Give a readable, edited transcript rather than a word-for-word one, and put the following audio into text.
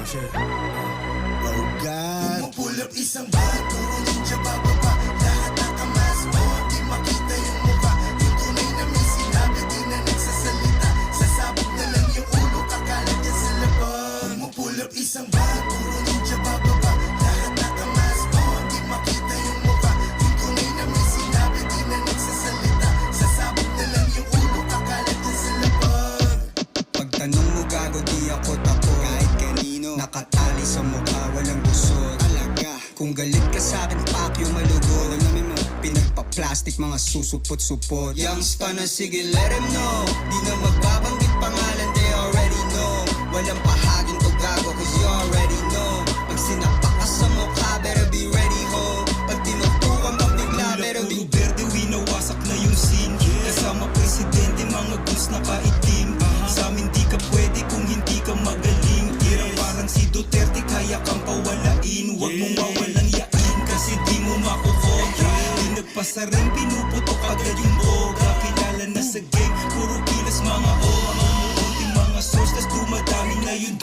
Oh God. Pull up isang bag, puro ninja bababa. Lahat nakamas mo, di makita yung mukha. Yung tunay na may sinabi, di na nagsasalita. Sasabog na lang yung ulo, kakalat yan sa labag. Pull up isang bag, puro ninja bababa. Lahat nakamas mo, di makita yung mukha. Yung tunay na may sinabi, di na nagsasalita. Sasabog na lang yung ulo, kakalat yan sa labag. Pagtanong mo gago, di ako tako. Kahit kanino, nakatali sa mukha, walang gusot. Alaga, kung galit ka sa'kin, pakyo malugod. Alam namin mo, pinagpa-plastic, mga susupot-supot. Youngsta na sige, let him know. Di na magbabanggit pangalan, they already know. Walang pahagin to gago, cause you already know. Pag sinapak ka sa mukha, better be ready ho. Pag tinutukan mo bigla, better be verde, winawasak na yung scene. Kasama presidente, mga goons na kaitim. Sa amin di ka pwede kung hindi ka magaling. Tira parang si Duterte, kaya kang pawalain. Huwag mong wawalang yain, kasi di mo makukontra. Di nagpasa rin, pinuputok agad yung boga. Kilala na sa game, puro kilas mga o. Mga umuunting mga source, tas dumadami na yun.